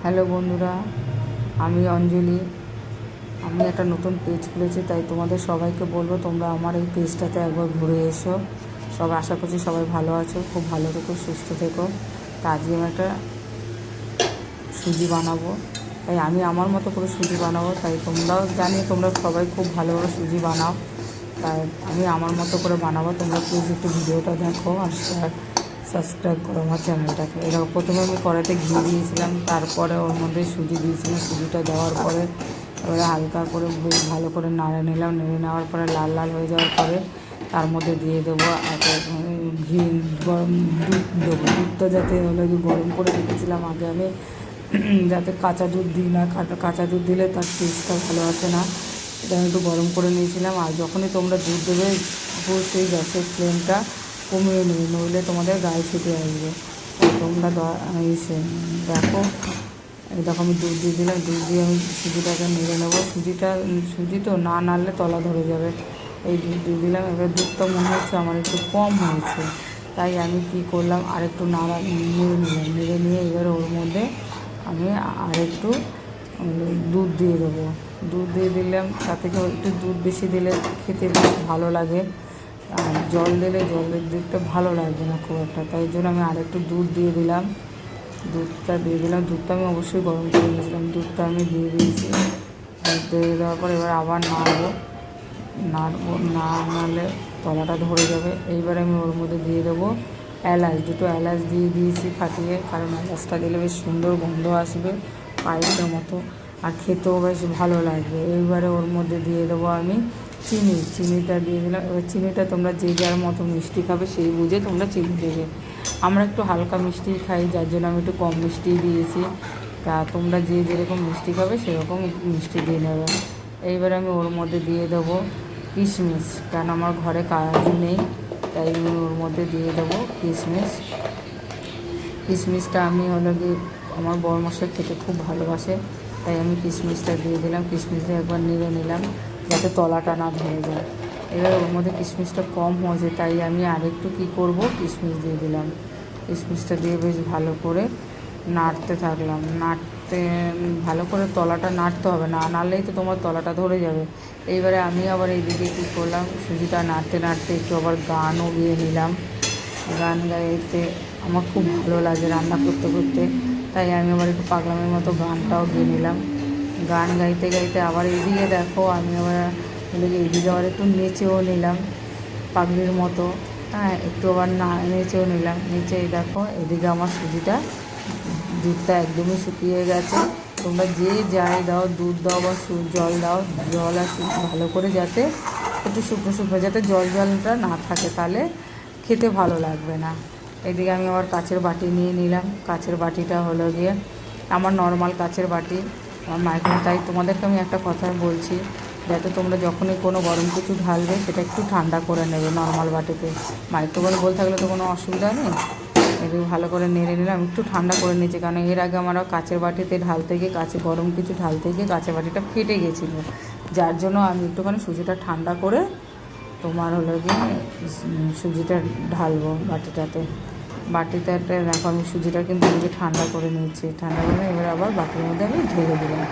Hello বন্ধুরা, আমি অঞ্জলি। আমি একটা নতুন পেজ খুলেছি, তাই তোমাদের সবাইকে বলবো তোমরা আমার এই পেজটাতে একবার ঘুরে এসো। সবাই আশা করছি সবাই ভালো আছো, খুব ভালো থেকো, সুস্থ থেকো। তা আজকে আমি একটা সুজি বানাবো, তাই আমি আমার মতো করে সুজি বানাবো। তাই তোমরাও জানি তোমরা সবাই খুব ভালোভাবে সুজি বানাও, তাই আমি আমার মতো করে বানাবো। তোমরা প্লিজ একটু ভিডিওটা দেখো আর সাবস্ক্রাইব করো আমার চ্যানেলটাকে। এরকম প্রথমে আমি কড়াইতে ঘি দিয়েছিলাম, তারপরে ওর মধ্যে সুজি দিয়েছিলাম। সুজিটা দেওয়ার পরে এবারে হালকা করে বেশ ভালো করে নাড়ে নিলাম। নেড়ে নেওয়ার পরে লাল লাল হয়ে যাওয়ার পরে তার মধ্যে দিয়ে দেবো ঘি, গরম দুধ দেবো। দুধটা যাতে হলো কি গরম করে রেখেছিলাম আগে আমি, যাতে কাঁচা দুধ দিই না, কাঁচা দুধ দিলে তার টেস্টটা ভালো আসে না। এটা আমি একটু গরম করে নিয়েছিলাম। আর যখনই তোমরা দুধ দেবে অবশ্যই গ্যাসের ফ্লেমটা কমিয়ে নেবে, নইলে তোমাদের গায়ে ছুটে আসবে। তোমরা দেখো, এই দেখো আমি দুধ দিয়ে দিলাম। দুধ দিয়ে আমি সুজিটাকে নেড়ে নেবো। সুজি তো না নাড়লে তলা ধরে যাবে। এই দুধ দিয়ে দিলাম। এবার দুধটা মনে হচ্ছে আমার একটু কম হয়েছে, তাই আমি কি করলাম, আরেকটু নেড়ে নিলাম। নেড়ে নিয়ে এবার ওর মধ্যে আমি আরেকটু দুধ দিয়ে দেবো। দুধ দিয়ে দিলাম, তাতে একটু দুধ বেশি দিলে খেতে বেশ ভালো লাগে। আর জল দিলে জলের দিকটা ভালো লাগবে না খুব একটা, তাই জন্য আমি আরেকটু দুধ দিয়ে দিলাম। দুধটা আমি অবশ্যই গরম করে নিয়েছিলাম। দুধটা আমি দিয়ে দিয়েছি। দুধ দিয়ে দেওয়ার পর এবার আবার নাড়বো। না নাড়লে তলাটা ধরে যাবে। এইবার আমি ওর মধ্যে দিয়ে দেবো এলাচ। দুটো এলাচ দিয়ে দিয়েছি ফাটিয়ে, কারণ এলাচটা দিলে বেশ সুন্দর গন্ধ আসবে পায়েসের মতো, আর খেতেও বেশ ভালো লাগবে। এইবারে ওর মধ্যে দিয়ে দেবো আমি চিনিটা দিয়ে দিলাম। এবার চিনিটা তোমরা যে যার মতো মিষ্টি খাবে সেই বুঝে তোমরা চিনি দেবে। আমরা একটু হালকা মিষ্টি খাই, যার জন্য আমি একটু কম মিষ্টি দিয়েছি। তা তোমরা যে যেরকম মিষ্টি খাবে সেরকম মিষ্টি দিয়ে নেবে। এইবারে আমি ওর মধ্যে দিয়ে দেবো কিশমিশ, কারণ আমার ঘরে কাজু নেই, তাই আমি ওর মধ্যে দিয়ে দেবো কিশমিশ। কিশমিশটা আমি হলো কি আমার বড় মশাই খেতে খুব ভালোবাসে, তাই আমি কিশমিশটা দিয়ে দিলাম। কিশমিশ দিয়ে একবার নেড়ে নিলাম যাতে তলাটা না ধরে যায়। এবার ওর মধ্যে কিশমিশটা কম হয়েছে, তাই আমি আরেকটু কী করব, কিশমিশ দিয়ে দিলাম। কিশমিশটা দিয়ে বেশ ভালো করে নাড়তে থাকলাম। ভালো করে তলাটা নাড়তে হবে, না নাড়লেই তো তোমার তলাটা ধরে যাবে। এইবারে আমি আবার এইদিকে কী করলাম, সুজিটা নাড়তে নাড়তে একটু আবার গানও গেয়ে নিলাম। গান গাইতে আমার খুব ভালো লাগে রান্না করতে করতে, তাই আমি আবার একটু পাগলামের মতো গানটাও গেয়ে নিলাম। গান গাইতে গাইতে আবার এদিকে দেখো আমি আবার এদিকে আবার একটু নেচেও নিলাম পাগলির মতো। হ্যাঁ, একটু আবার নেচেও নিলাম। নেচেই দেখো এদিকে আমার দুধটা একদমই শুকিয়ে গেছে। তোমরা যে যাই দাও, দুধ দাও বা জল দাও, জল আর ভালো করে যাতে একটু শুকনো শুকনো, যাতে জলটা না থাকে, তাহলে খেতে ভালো লাগবে না। এদিকে আমি আবার কাচের বাটি নিয়ে নিলাম। কাচের বাটিটা হলো গিয়ে আমার নর্মাল কাচের বাটি, আমার মাইক্রো। তাই তোমাদেরকে আমি একটা কথা বলছি, যাতে তোমরা যখনই কোনো গরম কিছু ঢালবে সেটা একটু ঠান্ডা করে নেবে নর্মাল বাটিতে। মাইক্রোওয়েভ বল থাকলে তো কোনো অসুবিধা নেই। এদিকে ভালো করে নেড়ে নিলাম, একটু ঠান্ডা করে নিয়েছি, কারণ এর আগে আমার কাচের বাটিতে ঢালতে গিয়ে গরম কিছু ঢালতে গিয়ে কাচের বাটিটা ফেটে গেছিলো, যার জন্য আমি একটুখানি সুজিটা ঠান্ডা করে তোমার হলো গিয়ে সুজিটা ঢালবো বাটিতে দেখো আমি সুজিটা কিন্তু এদিকে ঠান্ডা করে নিয়েছি। ঠান্ডা করে এবার আবার বাটির মধ্যে আমি ঢেলে দিলাম।